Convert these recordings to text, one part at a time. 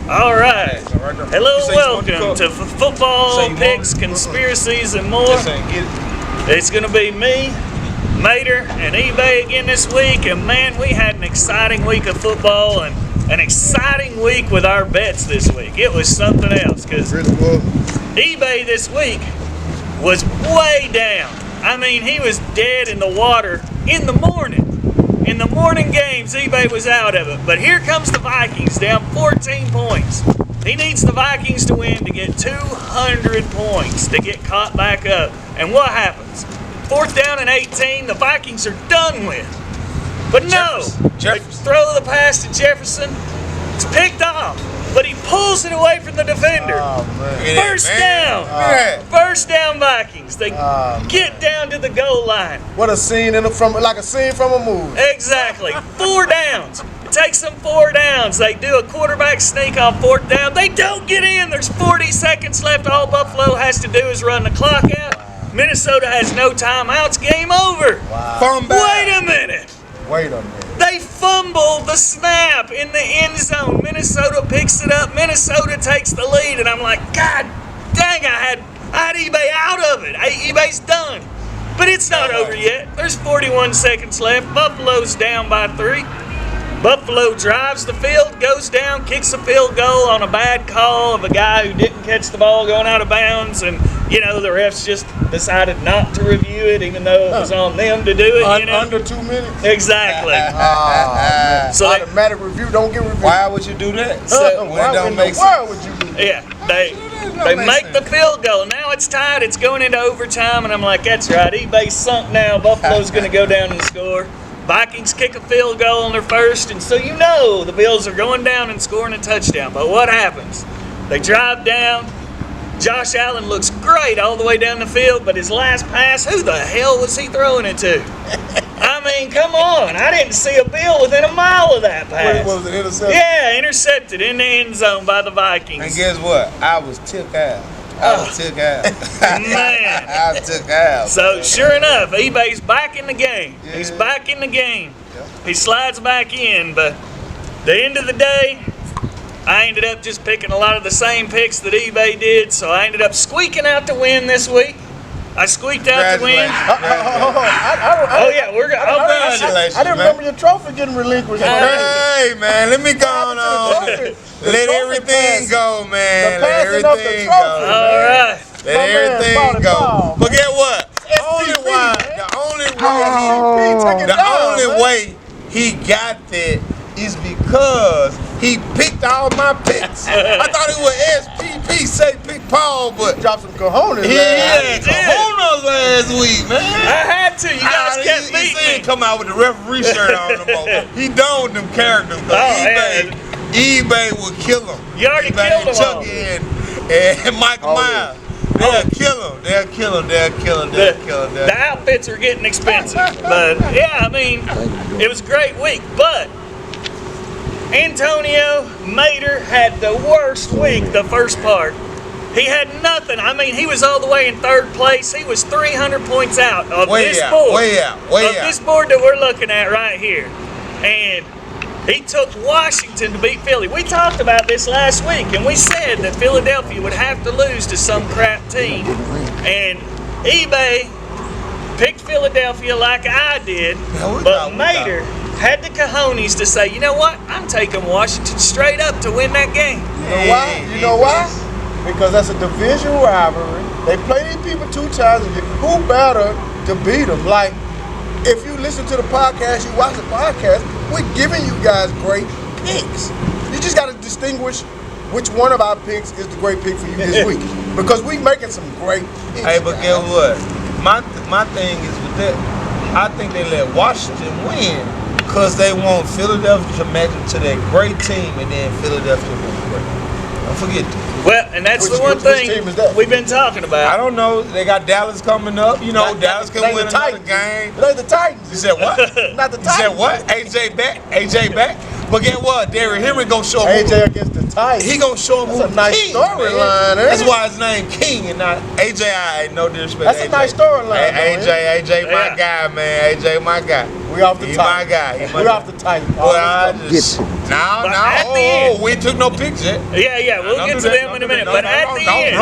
All right. Hello, welcome to Football Picks, Conspiracies, and more. It's going to be me, Mater, and eBay again this week. And man, we had an exciting week of football and an exciting week with our bets this week. It was something else because eBay this week was way down. I mean, he was dead in the water in the morning. In the morning games, eBay was out of it. But here comes the Vikings, down 14 points. He needs the Vikings to win to get 200 points to get caught back up. And what happens? 4th down and 18, the Vikings are done with. But no, they throw the pass to Jefferson. It's picked off, but he pulls it away from the defender. Oh, man. First down. First down Vikings. They get down to the goal line. What a scene like a scene from a movie. Exactly. 4 downs. It takes them 4 downs. They do a quarterback sneak on 4th down. They don't get in. There's 40 seconds left. All Buffalo has to do is run the clock out. Minnesota has no timeouts. Game over. Wow. Wait a minute. They fumble the snap in the end zone. Minnesota picks it up. Minnesota takes the lead. And I'm like, God dang, I had eBay out of it. eBay's done. But it's not over yet. There's 41 seconds left. Buffalo's down by 3. Buffalo drives the field, goes down, kicks a field goal on a bad call of a guy who didn't catch the ball going out of bounds. And, you know, the refs just decided not to review it, even though it was on them to do it. Under 2 minutes? Exactly. So automatic review don't get reviewed. Why would you do that? Why in the world would you do that? Yeah, they make the field goal. Now it's tied. It's going into overtime, and I'm like, that's right. eBay's sunk now. Buffalo's going to go down and score. Vikings kick a field goal on their first, and so you know the Bills are going down and scoring a touchdown. But what happens? They drive down. Josh Allen looks great all the way down the field, but his last pass, who the hell was he throwing it to? I mean, come on. I didn't see a Bill within a mile of that pass. Was it intercepted? Yeah, intercepted in the end zone by the Vikings. And guess what? I was took out. Man. I took out. So, sure enough, eBay's back in the game. Yeah. He's back in the game. Yeah. He slides back in, but the end of the day, I ended up just picking a lot of the same picks that eBay did, so I ended up squeaking out the win this week. I squeaked out the win. Oh, yeah, we're going I didn't remember your trophy getting relinquished. Hey, man, let me go on. Let everything go, man. Let everything go. All right. Let everything go. But get what? The only way he got that is because he picked all my picks. I thought it was SPP, say pick Paul, but dropped some cojones. He had cojones last week, man. I had to. You guys kept beating me. He ain't come out with the referee shirt on no more. He done with them characters. eBay will kill him. You already killed him. Chucky and Michael Myers. They'll kill him. The outfits are getting expensive. But, yeah, I mean, it was a great week. But Antonio Mater had the worst week the first part. He had nothing. I mean, he was all the way in 3rd place. He was 300 points out of this board. Way out. This board that we're looking at right here. And he took Washington to beat Philly. We talked about this last week, and we said that Philadelphia would have to lose to some crap team. And eBay picked Philadelphia like I did, but Mater had the cojones to say, you know what? I'm taking Washington straight up to win that game. You know why? Because that's a division rivalry. They play these people 2 times a year. Who better to beat them? Like, if you listen to the podcast, you watch the podcast, we're giving you guys great picks. You just got to distinguish which one of our picks is the great pick for you this week. Because we're making some great picks. Hey, but guess what? My thing is with that, I think they let Washington win because they want Philadelphia to match up to that great team, and then Philadelphia will be great. Don't forget that. Well, and that's the one thing we've been talking about. I don't know. They got Dallas coming up. You know, Dallas can win another game. It ain't the Titans. You said what? Not the Titans. You said what? AJ back? But get what? Derrick Henry gonna show him. AJ against the Titans. He gonna show him That's a nice storyline. That's why his name King and not AJ. I ain't no disrespect. That's a nice storyline. AJ, my guy, man. AJ, my guy. We off the He Titans. my guy. We off the Titans. Well, I just no. We took no picks yet. Yeah. We'll get to them in a minute. But at the end,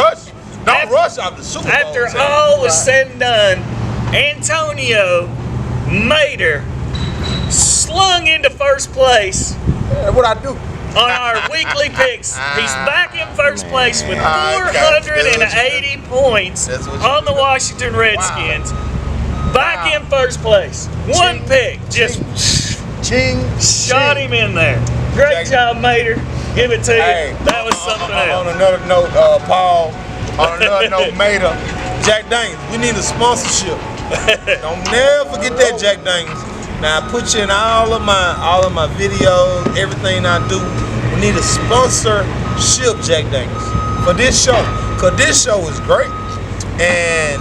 don't rush out the Super Bowl. after all was said and done, Antonio Mater slung into first place What I do? on our weekly picks. He's back in first place with 480 points on the Washington Redskins. Back in first place. One pick. Just shot him in there. Great job, Mater. Give it to you. That was something else. On another note, Paul. On another note, Mater. Jack Daniels, we need a sponsorship. Don't never forget that, Jack Daniels. Now I put you in all of my videos, everything I do. We need a sponsorship, Jack Daniels, for this show. Cause this show is great. And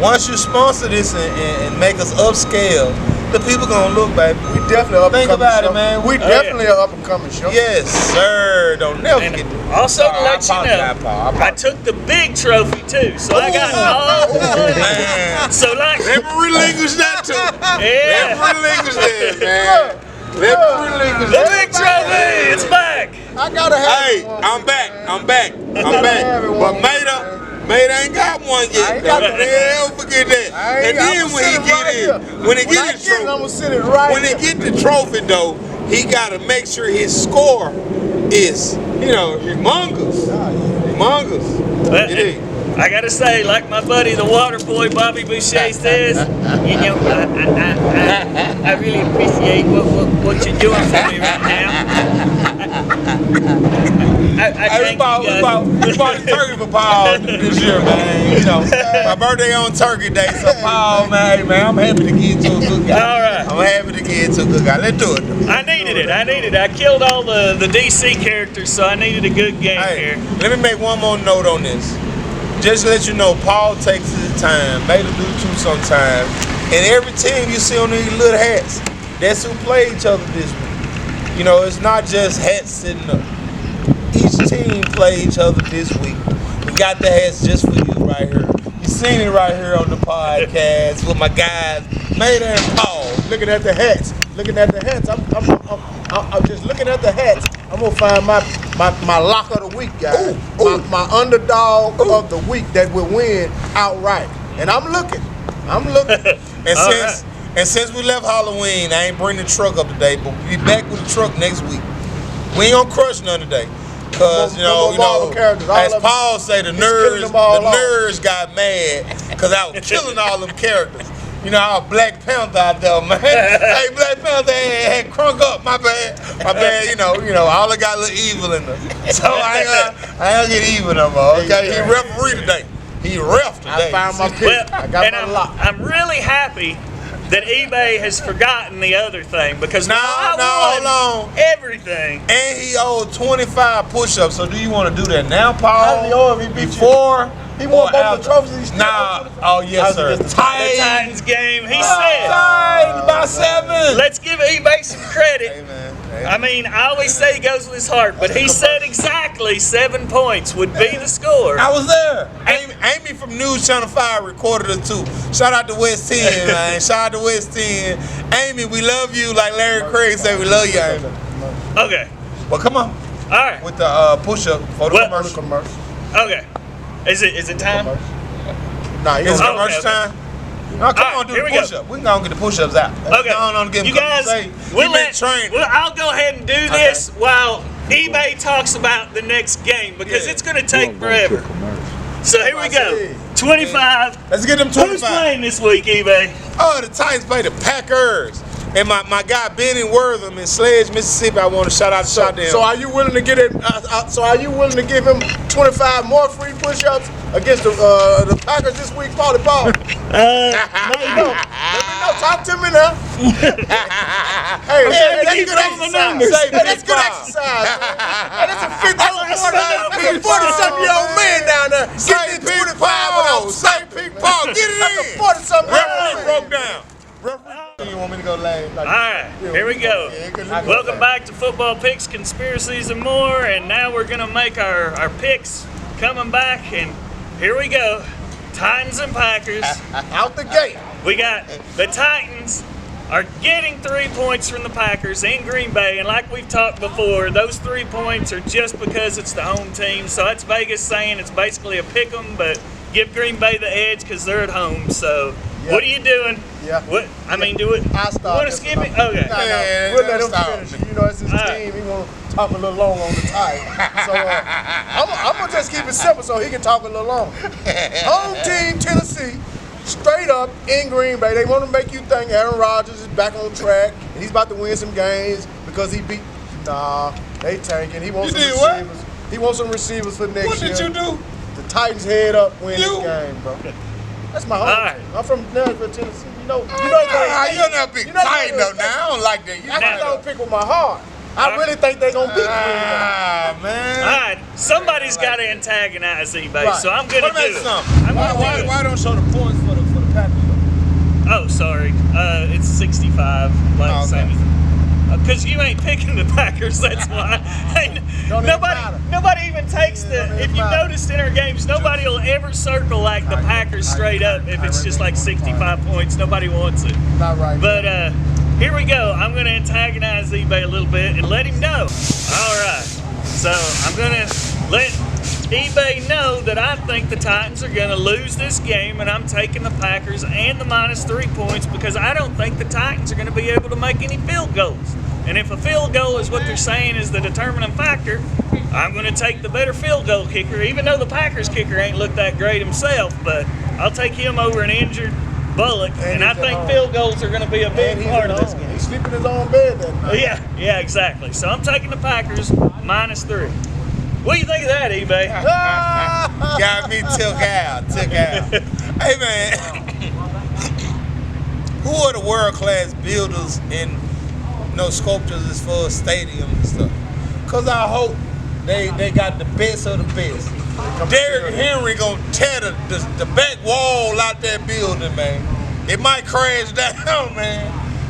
once you sponsor this and make us upscale, the people gonna look, baby. We definitely up and coming. Think about show. it, man. We definitely an up and coming show. Yes, sir. Don't never forget that. Also to let you know, I took the big trophy too, so I got all the money. Man. So like, Let me relinquish that too. yeah, Let me relinquish that, man. Let me relinquish the that. big trophy, it's back. I gotta have Hey, one. I'm back. have But one. Mater ain't got one I yet. ain't got Don't never forget that. And then when he get it, when he get his I'm gonna trophy, sit it right when he get the trophy though, he gotta make sure his score is, humongous. Humongous. It is. I gotta say, like my buddy, the water boy Bobby Boucher says, I really appreciate what you're doing for me right now. I Hey, thank you guys. we bought the turkey for Paul this year, man. My birthday on Turkey Day, so Paul, man, I'm happy to get to a good guy. All right. I'm happy to get to a good guy. Let's do it. I needed it. I killed all the DC characters, so I needed a good game Hey, here. let me make one more note on this. Just to let you know, Paul takes his time. Mater do too sometimes. And every team you see on these little hats, that's who play each other this week. It's not just hats sitting up. Each team play each other this week. We got the hats just for you right here. You seen it right here on the podcast with my guys, Mater and Paul. looking at the hats. I'm just looking at the hats. I'm gonna find my lock of the week, guys. My underdog of the week that will win outright. And I'm looking. And since we left Halloween, I ain't bring the truck up today, but we'll be back with the truck next week. We ain't gonna crush none today. Cause as Paul say, the nerds got mad because I was killing all them characters. Our Black Panther out there, man. Hey, Black Panther had crunk up. My bad. All I got a little evil in them. So I ain't gonna get evil no more. Okay, he referee today. He ref today. I found my pick. I got my lock. I'm really happy that eBay has forgotten the other thing because now I hold on. Everything. And he owed 25 push-ups. So do you want to do that now, Paul? How many owe him? He beat Before? He won both the trophies. Yes, sir. The Titans game. He said. Titans by 7. Let's give eBay some credit. Hey, man. I mean, I always say he goes with his heart, but he said exactly 7 points would be the score. I was there. Amy from News Channel 5 recorded it too. Shout out to West 10, man. Shout out to West 10. Amy, we love you like Larry Craig said we love you, Amy. Okay. Well, come on. All right. With the push-up for the commercial. Okay. Is it time? Nah, It's commercial time. No, come on, do the push-up. We can go and get the push-ups out. Okay. You guys, I'll go ahead and do this while eBay talks about the next game because it's going to take forever. So here we go. 25. Let's get them 25. Who's playing this week, eBay? Oh, the Titans play the Packers. And my guy Benny Wortham in Sledge, Mississippi, I want to shout out to him. So are you willing to get it? So are you willing to give him 25 more free push-ups against the Packers this week, Paul? Let me know. Talk to me now. Hey, that's good exercise. That's good exercise. That's a 40-something-year-old man down there. Say Big Paul. Say Big Paul. Get it in. That's a 40-something-year-old man. Referee broke down. You want me to go last? All right, here we go. Welcome back to Football Picks, Conspiracies, and More. And now we're going to make our picks coming back. And here we go. Titans and Packers. Out the gate. We got the Titans are getting 3 points from the Packers in Green Bay. And like we've talked before, those 3 points are just because it's the home team. So that's Vegas saying it's basically a pick 'em, but give Green Bay the edge because they're at home. So what are you doing? Yeah. What I mean, do it. I start. Want to skip it? Okay. No. We'll let him finish. You know, it's his team. He won't talk a little long on the Titans. So I'm gonna just keep it simple so he can talk a little long. Home team, Tennessee, straight up in Green Bay. They want to make you think Aaron Rodgers is back on track and he's about to win some games because he beat. Nah, they tanking. He wants some receivers. What? He wants some receivers for next year. What did you do? The Titans head up, win this game, bro. That's my home team. I'm from Nashville, Tennessee. You're not big Titan though. Now I don't like that. I don't pick with my heart. I really think they're gonna beat Green Bay. All Man. right, somebody's got to antagonize eBay, so I'm gonna do it. Why don't show the points for the Packers? Oh, sorry. It's 65. Like same. Because you ain't picking the Packers, that's why. Nobody even takes the. If you noticed in our games, nobody will ever circle like the Packers straight up if it's just like 65 points. Nobody wants it. Not right. But here we go. I'm going to antagonize eBay a little bit and let him know. All right. So I'm going to let eBay know that I think the Titans are going to lose this game, and I'm taking the Packers and the -3 points because I don't think the Titans are going to be able to make any field goals. And if a field goal is what they're saying is the determining factor, I'm going to take the better field goal kicker, even though the Packers kicker ain't looked that great himself. But I'll take him over an injured Bullock, and I think field goals are going to be a big part of this game. He's sleeping in his own bed that night. Yeah, exactly. So I'm taking the Packers -3. What do you think of that, eBay? Got me took out. Hey, man. Who are the world-class builders and sculptors as far as stadiums and stuff? Because I hope they got the best of the best. Derrick Henry gonna tear the back wall out that building, man. It might crash down, man.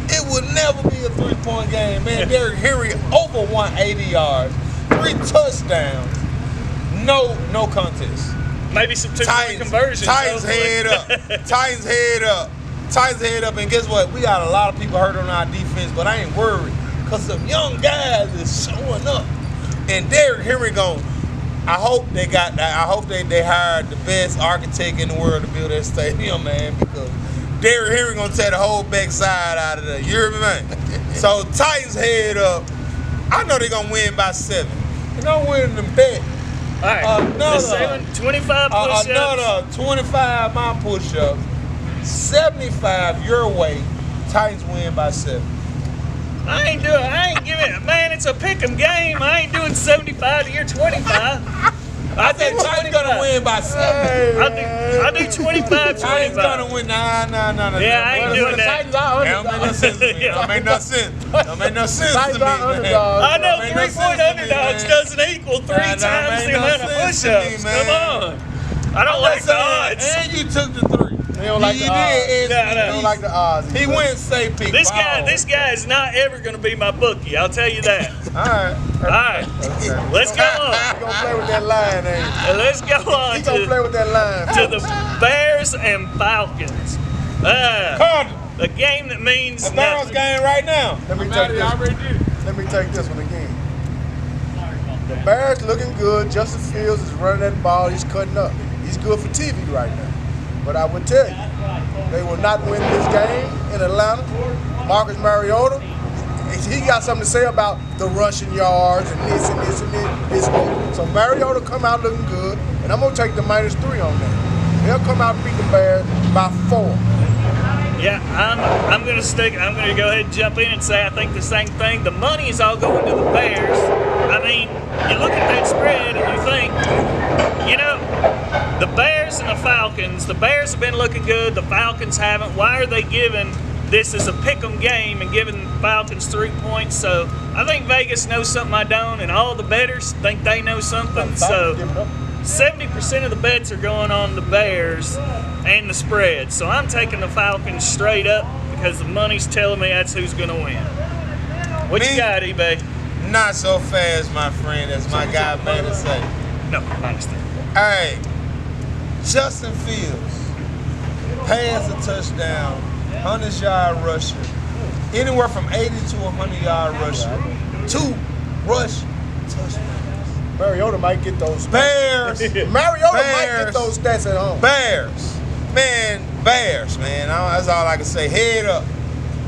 It would never be a 3-point game, man. Derrick Henry over 180 yards, 3 touchdowns, no contest. Maybe some 2-point conversions. Titans head up. Titans head up. Titans head up, and guess what? We got a lot of people hurt on our defense, but I ain't worried because some young guys is showing up. And Derrick Henry I hope they hired the best architect in the world to build that stadium, man, because Derrick Henry gonna tear the whole backside out of there. You hear me, man? So Titans head up. I know they're gonna win by 7. They're gonna win the bet. All right. 25 push-ups. 25 my push-ups. 75 your way. Titans win by 7. I ain't giving it. Man, it's a pick'em game. I ain't doing 75 to your 25. I think Titans gonna win by 7. I do 25. Titans gonna win. Nah. Yeah, I ain't doing that. Don't make no sense to me. Don't make no sense to me. I know 3-point underdogs doesn't equal 3 times the amount of push-ups. Come on. I don't like the odds. And you took the 3. He don't like the odds. He don't like the odds. He went safe pick. This guy is not ever going to be my bookie. I'll tell you that. All right. Let's go on. He gonna play with that line, ain't he? Let's go on He gonna play with that line. to the Bears and Falcons. The game that means the Bears nothing. game right now. Let me take this one again. The Bears looking good. Justin Fields is running that ball. He's cutting up. He's good for TV right now. But I would tell you, they will not win this game in Atlanta. Marcus Mariota, he got something to say about the rushing yards and this and this and this. So Mariota come out looking good, and I'm gonna take the -3 on that. They'll come out and beat the Bears by 4. Yeah, I'm going to go ahead and jump in and say I think the same thing. The money is all going to the Bears. I mean, you look at that spread and you think, the Bears and the Falcons, the Bears have been looking good, the Falcons haven't. Why are they giving this as a pick'em game and giving the Falcons 3 points? So I think Vegas knows something I don't, and all the bettors think they know something. So 70% of the bets are going on the Bears and the spread. So I'm taking the Falcons straight up because the money's telling me that's who's going to win. What you got, eBay? Not so fast, my friend, as my guy Manny say. No, -3. Hey, Justin Fields, pass a touchdown, 100-yard rusher, anywhere from 80 to 100-yard rusher, 2 rush touchdowns. Mariota might get those stats. Bears. Mariota might get those stats at home. Bears. Man, Bears, man. That's all I can say. Head up.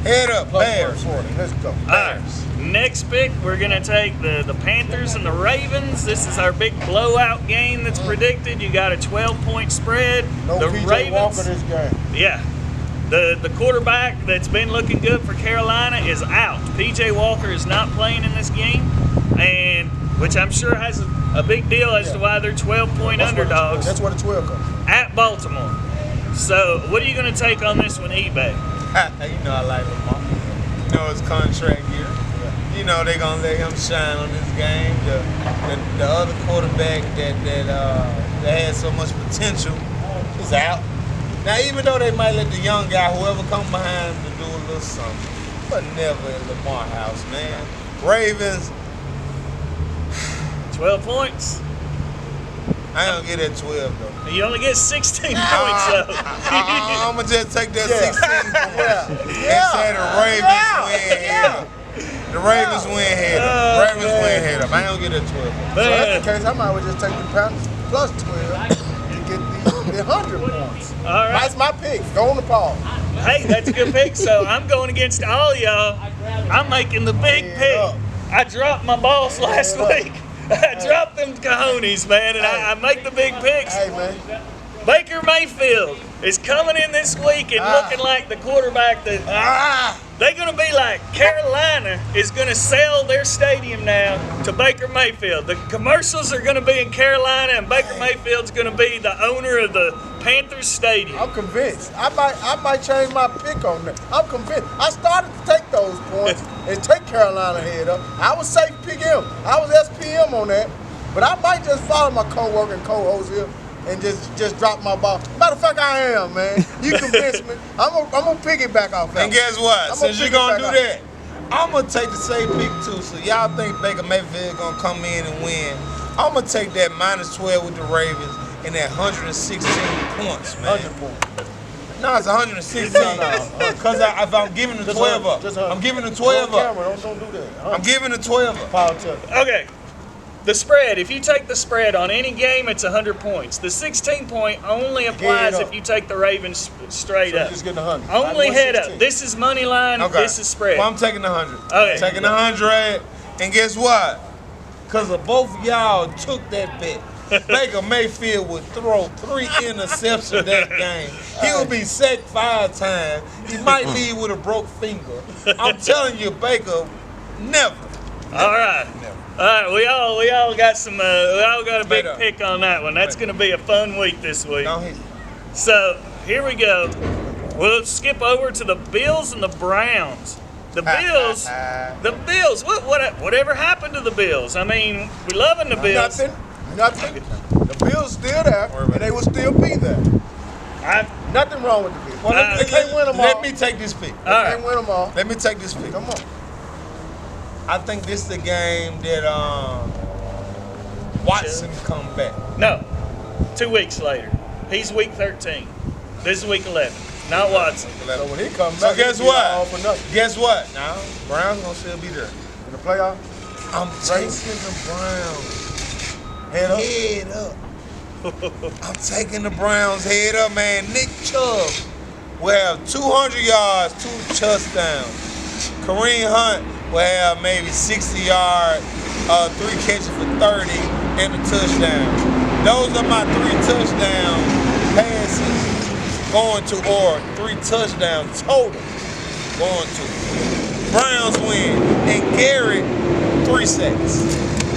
Head up, Bears. 40. Let's go. All right. Next pick, we're going to take the Panthers and the Ravens. This is our big blowout game that's predicted. You got a 12-point spread. No the PJ Ravens, Walker this game. Yeah. The quarterback that's been looking good for Carolina is out. PJ Walker is not playing in this game, and which I'm sure has a big deal as to why they're 12-point underdogs. That's where the 12 comes from. At Baltimore. So, what are you going to take on this one, eBay? You know I like Lamar. You know his contract here. You know they're gonna let him shine on this game. The other quarterback that had so much potential is out. Now even though they might let the young guy, whoever come behind, to do a little something, but never in Lamar house, man. Ravens. 12 points. I don't get that 12 though. You only get 16 points though. I'm gonna just take that 16 points and say the Ravens win head. The Ravens win head up. Ravens win head up. I don't get that 12. So that's the case. I might as well just take the Panthers plus 12 to get the 100 points. All right. That's my pick. Go on the pause. Hey, that's a good pick. So I'm going against all y'all. I'm making the big pick. I dropped my boss last week. I dropped them cojones, man, and I make the big picks. Hey, man. Baker Mayfield is coming in this week and looking like the quarterback that they're going to be like. Carolina is going to sell their stadium now to Baker Mayfield. The commercials are going to be in Carolina, and Baker Mayfield's going to be the owner of the Panthers Stadium. I'm convinced. I might change my pick on that. I'm convinced. I started to take those points and take Carolina head up. I was safe pick him. I was SPM on that. But I might just follow my co-worker and co-host here and just drop my ball. Matter of fact, I am, man. You convinced me. I'm gonna piggyback off that. And guess what? Since you're gonna do that, I'm gonna take the same pick too. So y'all think Baker Mayfield gonna come in and win? I'm gonna take that -12 with the Ravens and that 116 points, man. 100 points. No, it's 116. Because if I'm giving the 12 up, I'm giving the 12 up. Don't do that. I'm giving the 12 up. Power to it. Okay. The spread, if you take the spread on any game, it's 100 points. The 16-point only applies if you take the Ravens straight So up. just getting 100. Only head up. This is money line. Okay. This is spread. Well, I'm taking the 100. Okay. I'm taking the 100. And guess what? Because of both of y'all took that bet. Baker Mayfield would throw 3 interceptions that game. He would be sacked 5 times. He might leave with a broke finger. I'm telling you, Baker, never. All right. Never. All right, we all got some. We all got a big Straight up. pick on that one. That's going to be a fun week this week. Don't hit. So here we go. We'll skip over to the Bills and the Browns. The Bills. Whatever happened to the Bills? I mean, we loving the Bills. Nothing. The Bills still there, and they will still be there. Nothing wrong with the Bills. Well, they can't win them all. Let me take this pick. They can't win them all. Let me take this pick. Come on. I think this is the game that Watson come back. No, 2 weeks later. He's week 13. This is week 11. Not Watson. So when he comes back, So guess he'll be all what? for nothing. Guess what? Now Browns gonna still be there. In the playoff, I'm taking the Browns. head up. Head up. I'm taking the Browns head up, man. Nick Chubb will have 200 yards, 2 touchdowns. Kareem Hunt will have maybe 60 yards, 3 catches for 30, and a touchdown. Those are my 3 touchdown passes going to, or 3 touchdowns total going to. Browns win, and Garrett 3 sacks.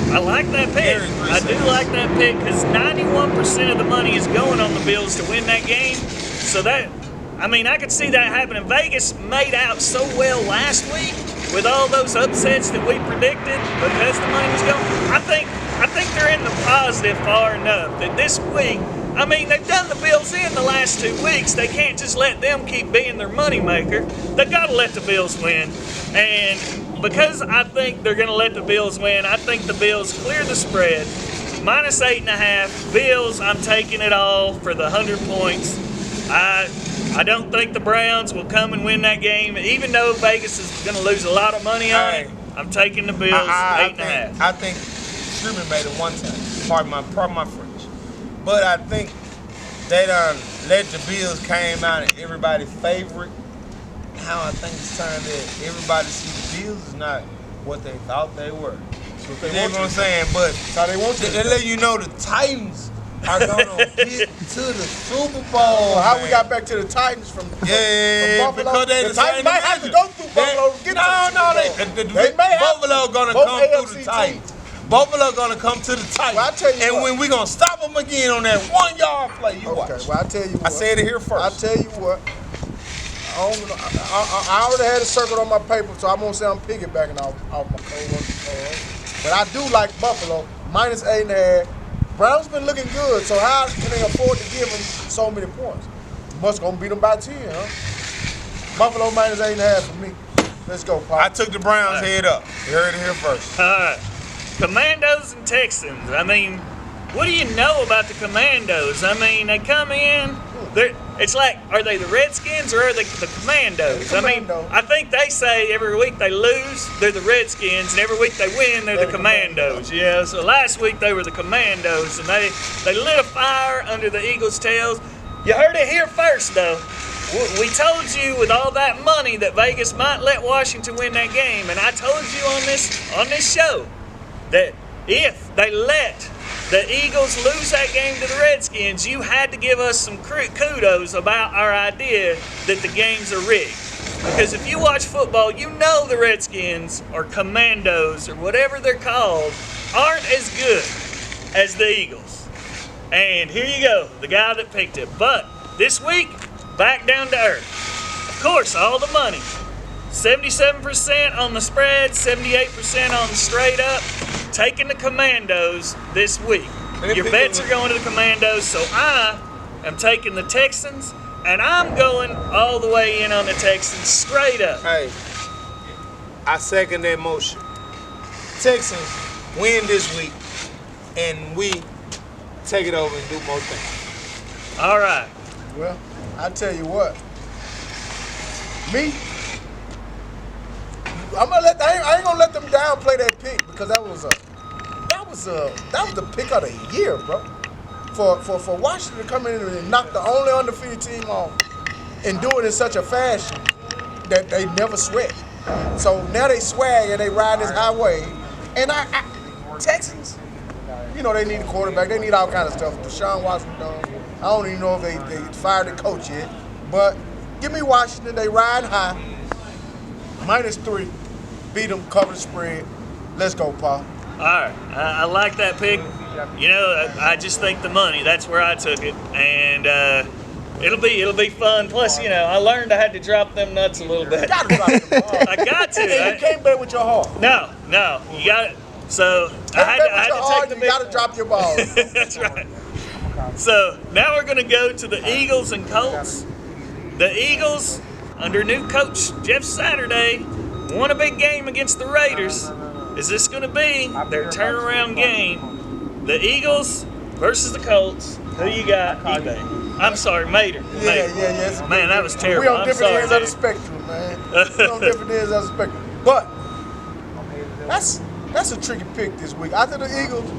I like that pick. I do like that pick because 91% of the money is going on the Bills to win that game. So that, I mean, I could see that happening. Vegas made out so well last week with all those upsets that we predicted because the money was going. I think they're in the positive far enough that this week, I mean, they've done the Bills in the last 2 weeks. They can't just let them keep being their moneymaker. They've got to let the Bills win. And because I think they're going to let the Bills win, I think the Bills clear the spread. -8.5. Bills, I'm taking it all for the 100 points. I don't think the Browns will come and win that game, even though Vegas is going to lose a lot of money on it. I'm taking the Bills 8.5. I think Truman made it one time. Pardon my French. But I think they done let the Bills came out and everybody's favorite. Now I think it's time that everybody see the Bills is not what they thought they were. You know what I'm saying? But how they want to. They let you know the Titans are gonna get to the Super Bowl. How we got back to the Titans from Buffalo? Because they the Titans might have to go through Buffalo to get to the Super Bowl. They may have Buffalo gonna come through the Titans. Buffalo gonna come to the Titans. Well, I tell you and what. when we gonna stop them again on that 1 yard play, you watch. Okay, well I tell you what. I said it here first. I tell you what. I already had a circle on my paper, so I'm gonna say I'm piggybacking off my co-worker. But I do like Buffalo -8.5. Browns been looking good, so how can they afford to give them so many points? Must gonna beat them by 10, huh? Buffalo -8.5 for me. Let's go, Pop. I took the Browns head up. You heard it here first. All right. Commandos and Texans. I mean, what do you know about the Commandos? I mean, they come in. It's like, are they the Redskins or are they the Commandos? I mean, I think they say every week they lose, they're the Redskins, and every week they win, they're the Commandos. Yeah, so last week they were the Commandos, and they lit a fire under the Eagles' tails. You heard it here first, though. We told you with all that money that Vegas might let Washington win that game, and I told you on this show that if they let the Eagles lose that game to the Redskins, you had to give us some kudos about our idea that the games are rigged. Because if you watch football, you know the Redskins or Commandos or whatever they're called aren't as good as the Eagles. And here you go, the guy that picked it. But this week, back down to earth. Of course, all the money. 77% on the spread, 78% on the straight up. Taking the Commandos this week. Your bets are going to the Commandos, so I am taking the Texans, and I'm going all the way in on the Texans straight up. Hey, I second that motion. Texans win this week, and we take it over and do more things. All right. Well, I tell you what. Me, I ain't gonna let them downplay that pick because that was the pick of the year, bro. For Washington to come in and knock the only undefeated team off and do it in such a fashion that they never sweat. So now they swag and they ride this highway. And Texans, you know they need a quarterback. They need all kind of stuff. Deshaun Watson done. I don't even know if they fired the coach yet. But give me Washington. They ride high. -3. Beat them, cover the spread. Let's go, Paul. All right. I like that pick. You know, I just think the money. That's where I took it. And it'll be fun. Plus, you know, I learned I had to drop them nuts a little bit. You gotta drop them balls. I got to. And you can't bet with your heart. No. You got it. So I had to take the big. You gotta drop your balls. That's right. So now we're going to go to the Eagles and Colts. The Eagles, under new coach Jeff Saturday, won a big game against the Raiders. Is this going to be their turnaround game? The Eagles versus the Colts. Who you got? eBay. I'm sorry, Mater. Yeah. Man, that was terrible. We on I'm different sorry, ends of the spectrum, man. We on different ends of the spectrum. But that's a tricky pick this week. After the Eagles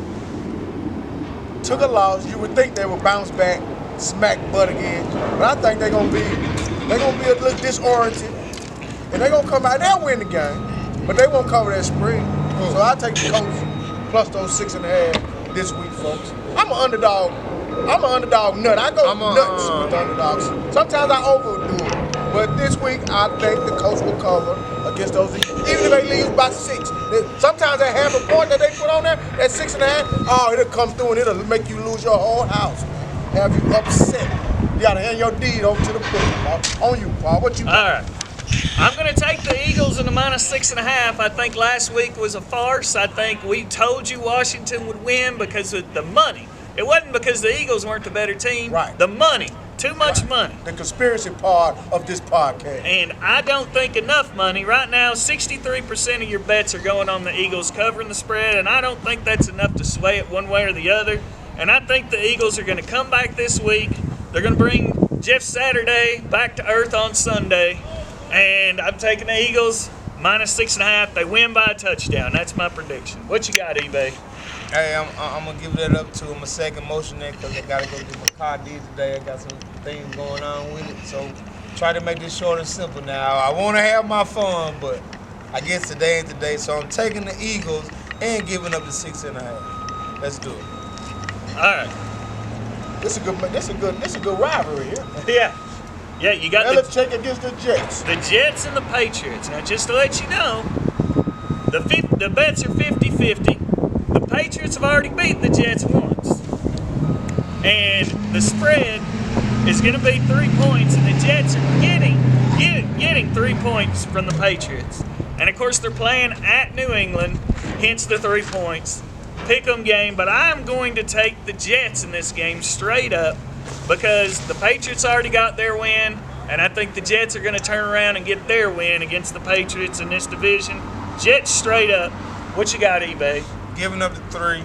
took a loss, you would think they would bounce back, smack butt again. But I think they're gonna be a little disoriented, and they're gonna come out. They'll win the game, but they won't cover that spread. So I take the Colts plus those 6.5 this week, folks. I'm an underdog. I'm an underdog nut. I go nuts with underdogs. Sometimes I overdo it. But this week, I think the Colts will cover against those Eagles. Even if they lose by 6. Sometimes that half a point that they put on there, that 6.5, it'll come through and it'll make you lose your whole house. Have you upset. You gotta hand your deed over to the book, Paul. On you, Paul. What you got? All right. I'm going to take the Eagles in the -6.5. I think last week was a farce. I think we told you Washington would win because of the money. It wasn't because the Eagles weren't the better team. Right. The money Too much money. The conspiracy part of this podcast. And I don't think enough money. Right now, 63% of your bets are going on the Eagles covering the spread, and I don't think that's enough to sway it one way or the other. And I think the Eagles are going to come back this week. They're going to bring Jeff Saturday back to earth on Sunday. And I'm taking the Eagles -6.5. They win by a touchdown. That's my prediction. What you got, eBay? Hey, I'm going to give that up to him a second motion there because I got to go get my car did today. I got some things going on with it. So try to make this short and simple now. I want to have my fun, but I guess today ain't today. So I'm taking the Eagles and giving up the 6.5. Let's do it. All right. This is a good rivalry here. Yeah, you got Belichick against the Jets. the Jets and the Patriots. Now, just to let you know, the bets are 50-50. The Patriots have already beat the Jets once. And the spread is going to be 3 points, and the Jets are getting 3 points from the Patriots. And, of course, they're playing at New England, hence the 3 points. Pick'em game, but I'm going to take the Jets in this game straight up because the Patriots already got their win, and I think the Jets are going to turn around and get their win against the Patriots in this division. Jets straight up. What you got, eBay? Giving up the 3.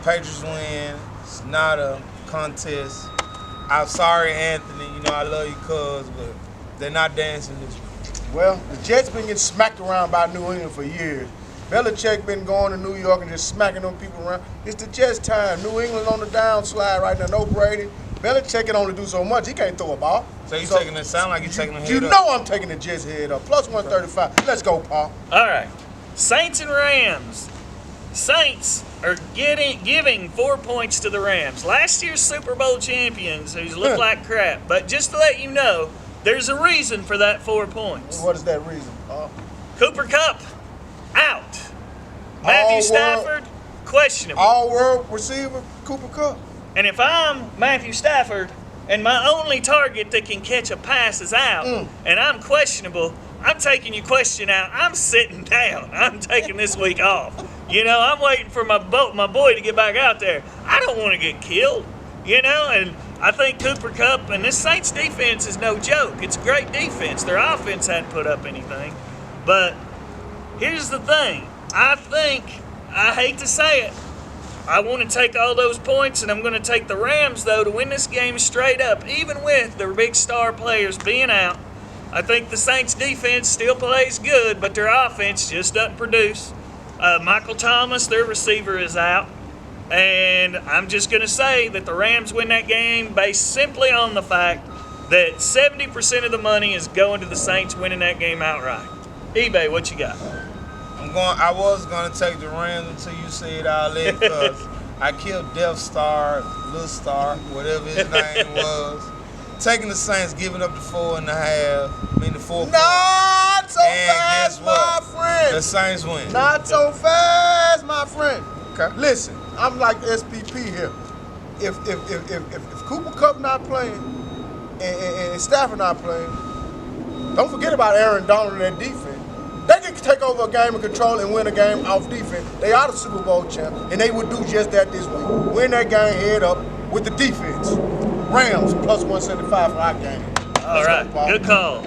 Patriots win. It's not a contest. I'm sorry, Anthony. You know I love you, cuz, but they're not dancing this week. Well, the Jets been getting smacked around by New England for years. Belichick been going to New York and just smacking them people around. It's the Jets' time. New England on the downslide right now. No Brady. Belichick can only do so much. He can't throw a ball. So you taking it? Sound like you taking the head You up. know I'm taking the Jets head up. Plus 135. Let's go, Paul. All right. Saints and Rams. Saints are giving 4 points to the Rams. Last year's Super Bowl champions who look like crap. But just to let you know, there's a reason for that 4 points. What is that reason, Paul? Cooper Kupp, out. Matthew Stafford, questionable. All-world receiver, Cooper Kupp. And if I'm Matthew Stafford and my only target that can catch a pass is out, and I'm questionable, I'm taking your question out. I'm sitting down. I'm taking this week off. You know, I'm waiting for my boy to get back out there. I don't want to get killed, you know, and I think Cooper Kupp and this Saints defense is no joke. It's a great defense. Their offense hadn't put up anything. But here's the thing. I hate to say it, I want to take all those points, and I'm going to take the Rams, though, to win this game straight up, even with their big star players being out. I think the Saints defense still plays good, but their offense just doesn't produce. Michael Thomas, their receiver, is out. And I'm just going to say that the Rams win that game based simply on the fact that 70% of the money is going to the Saints winning that game outright. eBay, what you got? I was gonna take the Rams until you said all that because I killed Death Star, Little Star, whatever his name was. Taking the Saints, giving up the 4.5. I mean the 4 points. Not so And fast, guess what? my friend. The Saints win. Not so fast, my friend. Okay. Listen, I'm like SPP here. If Cooper Kupp not playing and Stafford not playing, don't forget about Aaron Donald and that defense. They can take over a game and control and win a game off defense. They are the Super Bowl champ, and they would do just that this week. Win that game head up with the defense. Rams plus 175 for our game. All right, good call.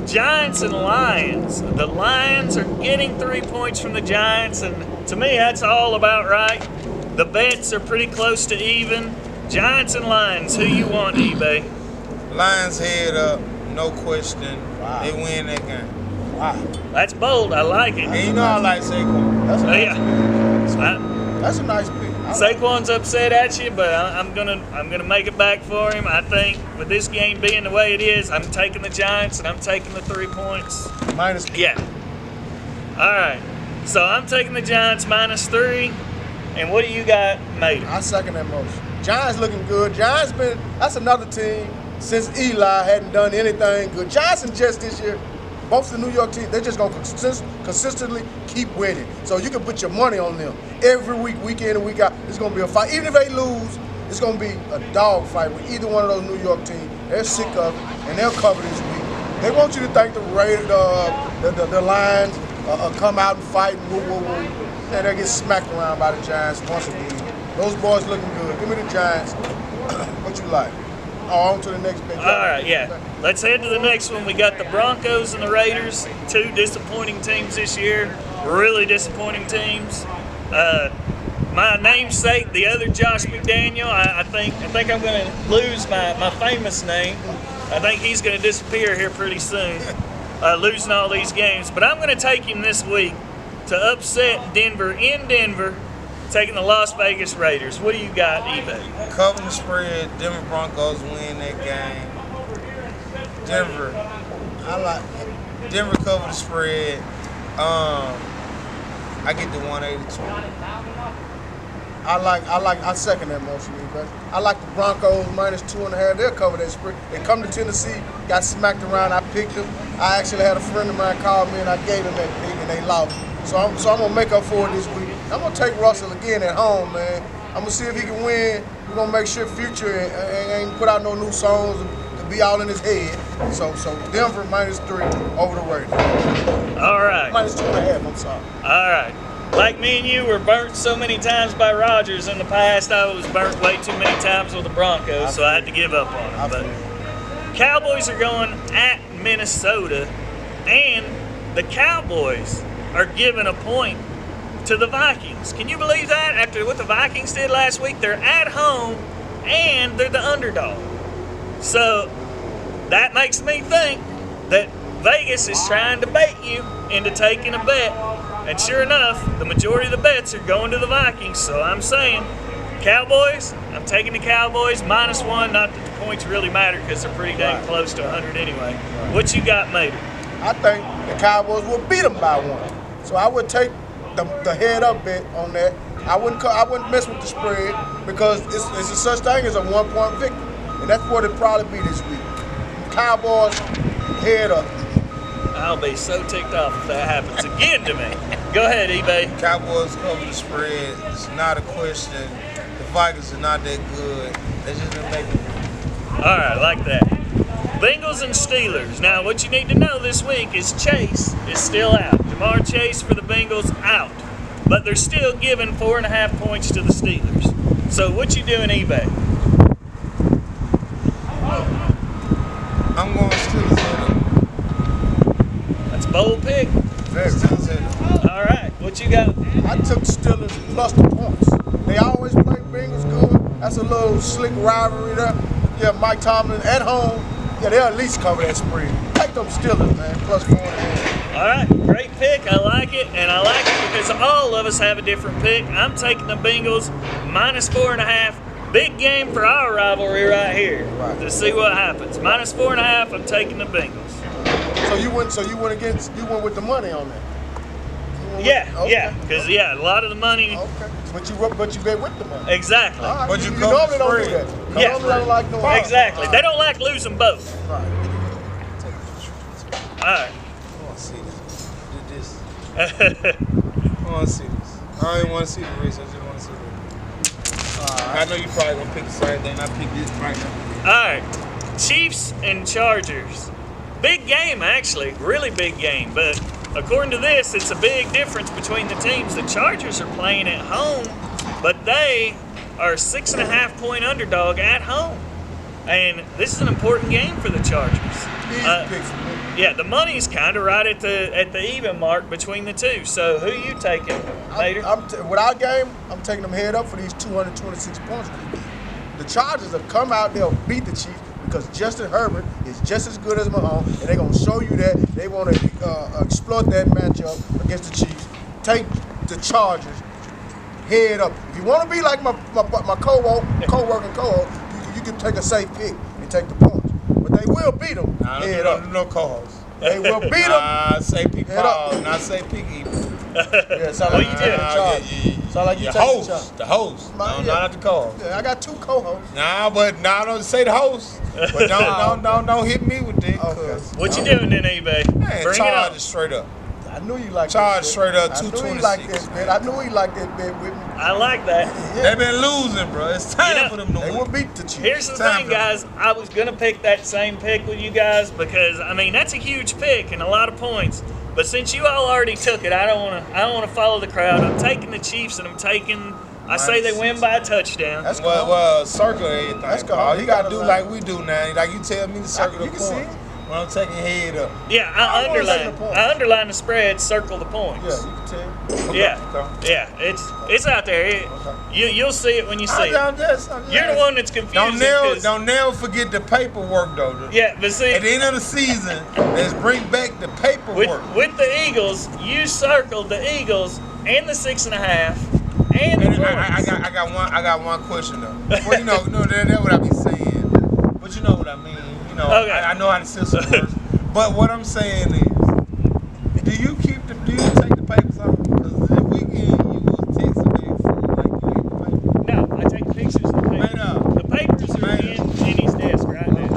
Giants and Lions. The Lions are getting 3 points from the Giants, and to me, that's all about right. The bets are pretty close to even. Giants and Lions, who you want, eBay? Lions head up, no question. Wow. They win that game. Wow. That's bold. I like it. And you know I like Saquon. That's a nice Yeah. That's a nice pick. Saquon's upset at you, but I'm gonna make it back for him. I think with this game being the way it is, I'm taking the Giants and I'm taking the 3 points. Minus. Yeah. All right. So I'm taking the Giants -3. And what do you got, made? I second that motion. Giants looking good. That's another team since Eli hadn't done anything good. Giants and Jets this year, both the New York teams, they're just going to consistently keep winning. So you can put your money on them. Every week, week in and week out, it's going to be a fight. Even if they lose, it's going to be a dog fight with either one of those New York teams. They're sick of it, and they'll cover this week. They want you to think the Lions come out and fight and woo. And they get smacked around by the Giants once again. Those boys looking good. Give me the Giants. What you like? on to the next bet. All right, yeah. Let's head to the next one. We got the Broncos and the Raiders, two disappointing teams this year. Really disappointing teams. My namesake, the other Josh McDaniel, I think I'm going to lose my famous name. I think he's going to disappear here pretty soon, losing all these games. But I'm going to take him this week to upset Denver in Denver, taking the Las Vegas Raiders. What do you got, eBay? Cover the spread. Denver Broncos win that game. Denver. I like Denver cover the spread. I get the 182. I second that motion, but I like the Broncos -2.5. They'll cover that spread. They come to Tennessee, got smacked around. I picked them. I actually had a friend of mine call me and I gave them that pick and they lost. So I'm gonna make up for it this week. I'm gonna take Russell again at home, man. I'm gonna see if he can win. We're gonna make sure Future ain't put out no new songs to be all in his head. So Denver -3 over the Raiders. All right. -2.5. I'm sorry. All right. Like me and you were burnt so many times by Rodgers in the past, I was burnt way too many times with the Broncos, so I had to give up on them. But Cowboys are going at Minnesota, and the Cowboys are giving a point to the Vikings. Can you believe that? After what the Vikings did last week, they're at home, and they're the underdog. So that makes me think that Vegas is trying to bait you into taking a bet. And sure enough, the majority of the bets are going to the Vikings. So I'm saying, Cowboys, I'm taking the Cowboys -1. Not that the points really matter because they're pretty dang close to 100 anyway. What you got, Mater? I think the Cowboys will beat them by 1. So I would take the head-up bet on that. I wouldn't mess with the spread because it's a such thing as a 1-point victory. And that's what it'll probably be this week. Cowboys, head up. I'll be so ticked off if that happens again to me. Go ahead, eBay. Cowboys cover the spread. It's not a question. The Vikings are not that good. They just been making it. All right, I like that. Bengals and Steelers. Now, what you need to know this week is Chase is still out. Jamar Chase for the Bengals out. But they're still giving 4.5 points to the Steelers. So what you doing, eBay? I'm going Steelers head up. That's a bold pick. Steelers head up. All right, what you got? I took Steelers plus the points. They always play Bengals good. That's a little slick rivalry there. Yeah, Mike Tomlin at home. Yeah, they'll at least cover that spread. Take them Steelers, man, plus 4.5. All right, great pick. I like it, and I like it because all of us have a different pick. I'm taking the Bengals -4.5. Big game for our rivalry right here. Right. To see what happens. -4.5. I'm taking the Bengals. So you went with the money on that. Yeah, because a lot of the money. Okay, but you bet with the money. Exactly. All right. But you normally don't do that. Yeah. Normally don't like no Exactly. They don't like losing both. Right. All right. I want to see this. Do this. I want to see this. I don't even want to see the race. I just want to see it. I know you probably going to pick the same thing. I pick this right now. All right. Chiefs and Chargers. Big game, actually. Really big game. But according to this, it's a big difference between the teams. The Chargers are playing at home, but they are a 6.5 point underdog at home. And this is an important game for the Chargers. Yeah, the money's kind of right at the even mark between the two. So who you taking, Mater? With our game, I'm taking them head up for these 226 points. The Chargers have come out, they'll beat the Chiefs because Justin Herbert is just as good as Mahomes, and they're going to show you that. They want to exploit that matchup against the Chiefs. Take the Chargers head up. If you want to be like my co-worker and co-host, you can take a safe pick and take the points. But they will beat them head up. No calls. They will beat them. Say pick ball, not say picky. Yeah, sound like you take the Chargers. Sound like you take the Chargers. The host. No, not the call. Yeah, I got two co-hosts. I don't say the host. But don't hit me with that. Okay. What you doing then, eBay? Man, Bring it up. Chargers straight up. I knew you liked Chargers that. straight up, I knew 226. he liked that bet. I knew he liked that bet with me. I like that. They've been losing, bro. It's time for them to They win. will beat the Chiefs. Here's the Time thing, for- guys. I was going to pick that same pick with you guys because, I mean, that's a huge pick and a lot of points. But since you all already took it, I don't want to follow the crowd. I'm taking the Chiefs and I'm taking I say they win by a touchdown. That's well, circle everything. That's cool. Paul. You gotta do like we do now. Like you tell me to circle the You can see points it. when I'm taking head up. Yeah, I underline the spread, circle the points. Yeah, you can tell. Okay, Yeah, okay. yeah, it's out there. You'll see it when you see it. I'm just You're the one that's confused. Don't never forget the paperwork though. Yeah, but see, At the end of the season, let's bring back the paperwork. with the Eagles, you circled the Eagles and the 6.5 and the points. I got one question though. Well, you know, that's what I be saying. But you know what I mean. You know, Okay. I know how the system works. But what I'm saying is, do you take the papers off? Because the weekend you was texting me like you ate the paper. No, I take pictures of the papers. Man up. The papers are Man. in Jenny's desk right now. You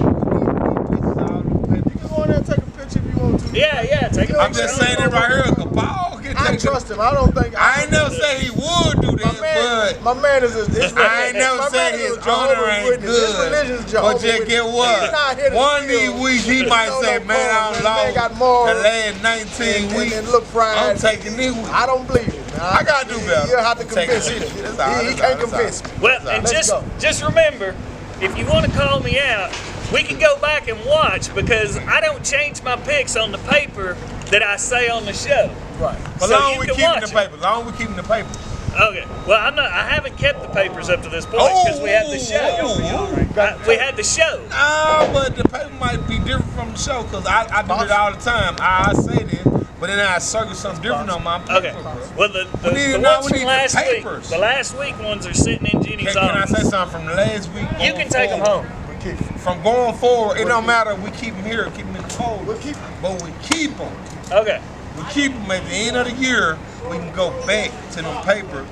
can go in there and take a picture if you want to. Yeah, take a picture. I'm just saying it right here. Paul can I take trust him. I don't think. I ain't never say he would do that, My man is I ain't never said his owner ain't good. His religion is Jehovah's But just get what? He's not here to One of these steal. weeks he might No, say, no, man, no, I'm man, lost. man got more The last 19 weeks, and look pride. I'm taking this week. I don't believe it. I gotta do better. You'll have to Take convince it. him. That's all, He that's can't all, convince that's me. Well, and Let's go. just remember, if you want to call me out, we can go back and watch because I don't change my picks on the paper that I say on the show. Right. As So long you as we can keeping watch the it. paper. As long as we keeping the paper. Okay. Well, I haven't kept the papers up to this point because we had the show. We had the show. But the paper might be different from the show because I do it all the time. I say this, but then I circle something different on my paper. Okay. Well, the need ones the from last week, papers. the last week ones are sitting in Jenny's Can I office. say something from the last week? You can take them home. From going forward, it don't matter. We keep them here, keep them in the fold. We'll keep 'em. But we keep them. Okay. We keep them at the end of the year. We can go back to them papers.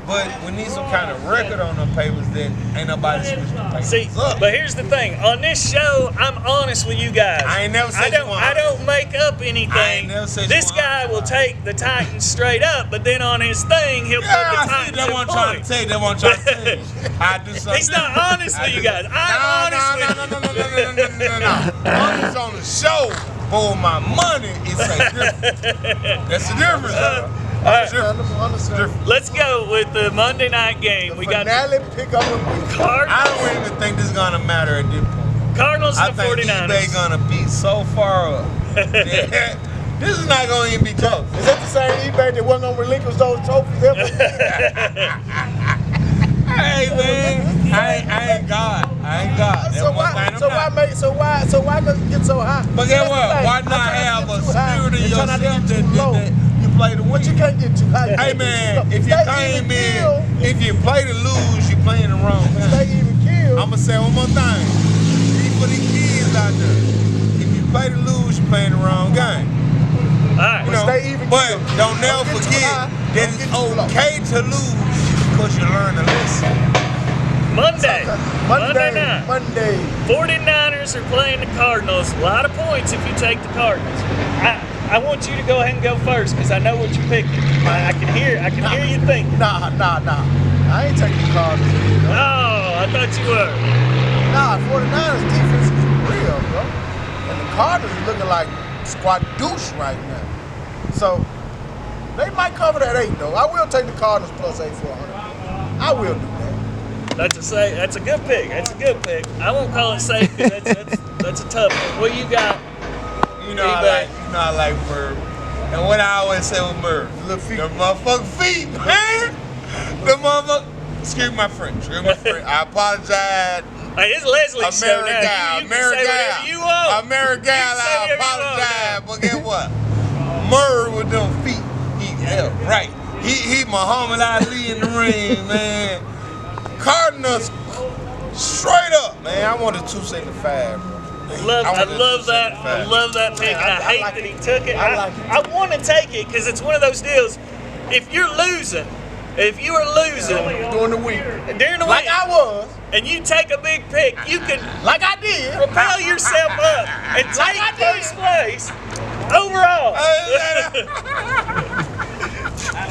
But we need some kind of record on them papers that ain't nobody switching the papers See, up. but here's the thing. On this show, I'm honest with you guys. I ain't never said you weren't I don't make up anything. I ain't never said you This weren't guy will take the Titans straight up, but then on his thing, he'll put the I see Titans that in one trying to points. tell you. That one trying to tell you. I do something. He's not honest with you guys. I'm honest with you. No. Honest on the show for my money is a difference. That's the difference. All right, Understand. let's go with the Monday night game. We got Finale pick up a week. Cardinals, I don't even think this is gonna matter at this point. Cardinals I and the think 49ers. eBay gonna be so far up. that this is not gonna even be close. Is that the same eBay that wasn't gonna relinquish those trophies ever? Hey man, I ain't God. I ain't God. That's So one why? thing I'm So not. why does it get so high? But guess what? Why not have a spirit in yourself that you play to win? But you can't get too high. Hey man, if you came in, if you play to lose, you playing the wrong Stay game. even kill. I'ma say one more thing. For these kids out there, if you play to lose, you playing the wrong game. All right. You know, Stay even but keel. don't never Don't get too forget high. that Don't it's get too low. okay to lose because you learn a lesson. Monday night. Monday. 49ers are playing the Cardinals. A lot of points if you take the Cardinals. I want you to go ahead and go first because I know what you're picking. I can hear you thinking. Nah. I ain't taking the Cardinals. Oh, I thought you were. Nah, 49ers defense is real, bro. And the Cardinals is looking like squad douche right now. So they might cover that 8 though. I will take the Cardinals plus 8 for 100. I will do that. That's a good pick. That's a good pick. I won't call it safe because that's a tough one. What you got? You know I like Merv. And what I always say with Merv, Little feet. the motherfucking feet, man. The motherfucker. Excuse my French. I apologize. Hey, it's Leslie's show now. You can say whatever you want. American, I apologize. But guess what? Merv with them feet, he left right. He Muhammad Ali in the ring, man. Cardinals straight up, man. I wanted 275, bro. I love that pick. I hate like that he it. took it. I like it. I want to take it because it's one of those deals. If you are losing During the week. during the Like week, I was. and you take a big pick, you can Like I did. propel yourself up and take I did. first place overall.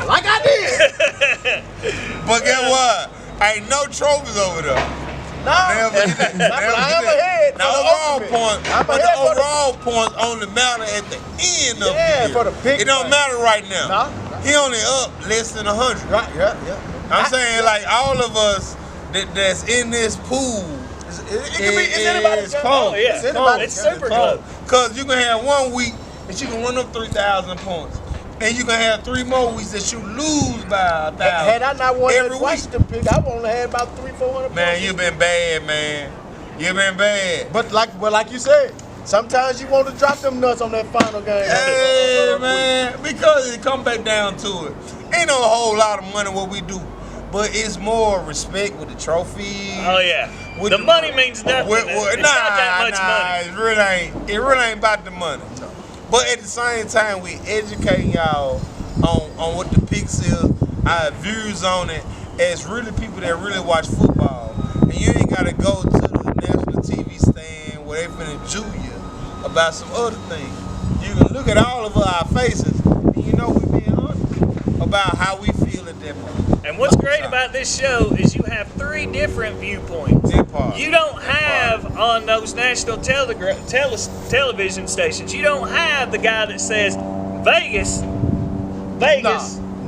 Like I did. But guess what? Ain't no trophies over there. No. Never I'm ahead for Now the overall ultimate. points, I'm but the ahead for the- overall points only matter at the end of the Yeah, year. for the big It don't thing. matter right now. Nah. He only up less than 100. Right, yeah. I'm saying like all of us that's in this pool. It's anybody's close. Oh yeah, It's super close. Cause you can have 1 week that you can run up 3,000 points, and you can have 3 more weeks that you lose by 1,000. Had I not won every that week, Washington pick, I only had about 300-400. man, you been bad, man. You been bad. But like you said, sometimes you want to drop them nuts on that final game. Hey, man, because it come back down to it. Ain't no whole lot of money what we do, but it's more respect with the trophy. Oh yeah, the money means nothing. It's not that much money. It really ain't about the money. But at the same time, we educate y'all on what the picks is, our views on it, as really people that really watch football. And you ain't gotta go to the national TV stand where they finna Jew you about some other things. You can look at all of our faces and you know we being honest about how we feel at that moment. And what's great about this show is you have 3 different viewpoints. You don't have on those national television stations, you don't have the guy that says Vegas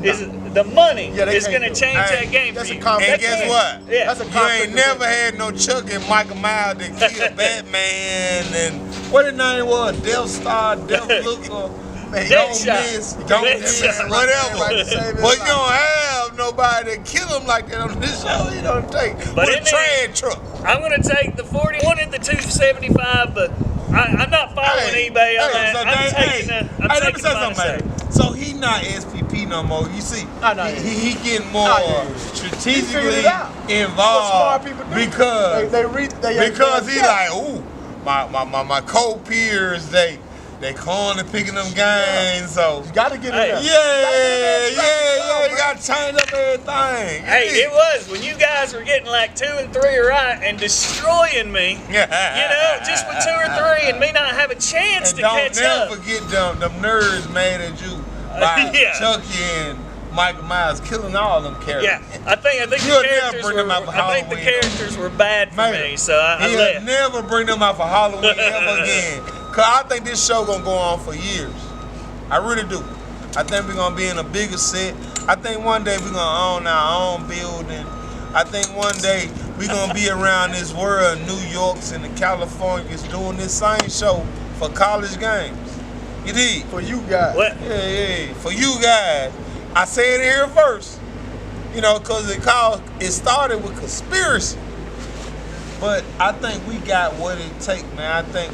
is the money is going to change that game for you. And guess what? Yeah. You ain't never had no Chuck and Michael Myers that killed Batman and what his name was, Death Star, Death Looker. Don't miss, whatever. But you don't have nobody that kill him like that on this show. You don't take with a trash truck. I'm gonna take the 40. Wanted the 275, but I'm not following eBay on that. I'm taking the money. So he not SPP no more. You see, he getting more strategically involved because he like, ooh, my co-peers they calling and picking them games, so you gotta get it up. Yeah, you gotta change up everything. Hey, it was when you guys were getting like 2 and 3 right and destroying me. You know, just with 2 or 3 and me not have a chance to catch up. Don't never forget them nerds mad at you by Chucky and Michael Myers killing all them characters. Yeah, I think the characters were bad for me, so I left. Never bring them out for Halloween ever again. Cause I think this show gonna go on for years. I really do. I think we're gonna be in a bigger set. I think one day we're gonna own our own building. I think one day we're gonna be around this world, New York's and the Californias, doing this same show for college games. You did. For you guys. What? Yeah. For you guys. I said it here first. You know, cause it started with conspiracy. But I think we got what it takes, man. I think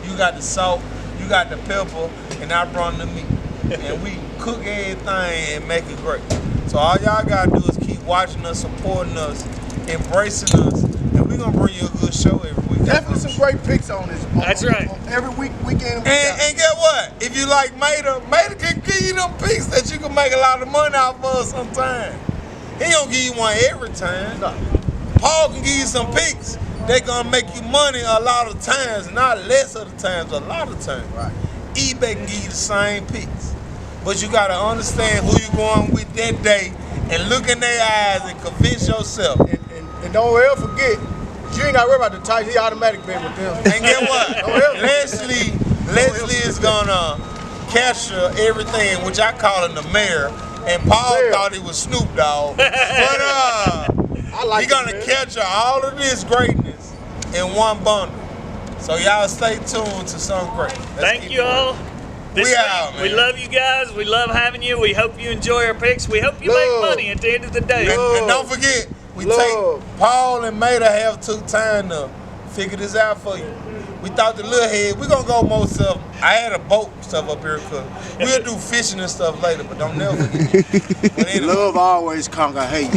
you got the salt, you got the pepper, and I brought the meat. And we cook everything and make it great. So all y'all gotta do is keep watching us, supporting us, embracing us, and we're gonna bring you a good show every week. Definitely some great picks on this. That's right. Every weekend. And get what? If you like Mater can give you them picks that you can make a lot of money off of sometimes. He don't give you one every time. No. Paul can give you some picks. They're gonna make you money a lot of times, not less of the times, a lot of times. Right. eBay can give you the same picks. But you gotta understand who you're going with that day and look in their eyes and convince yourself. And don't ever forget, you ain't gotta worry about the Titans, he automatic bet with them. And get what? Leslie is gonna capture everything, which I call him the mayor. And Paul thought he was Snoop Dogg. But he's gonna capture all of this greatness in one bundle. So y'all stay tuned to something great. Thank you all. We love you guys. We love having you. We hope you enjoy our picks. We hope you make money at the end of the day. And don't forget, take Paul and Mater have took time to figure this out for you. We thought the little head, we're gonna go more stuff. I had a boat stuff up here because we'll do fishing and stuff later, but don't never forget. Love always conquer hate.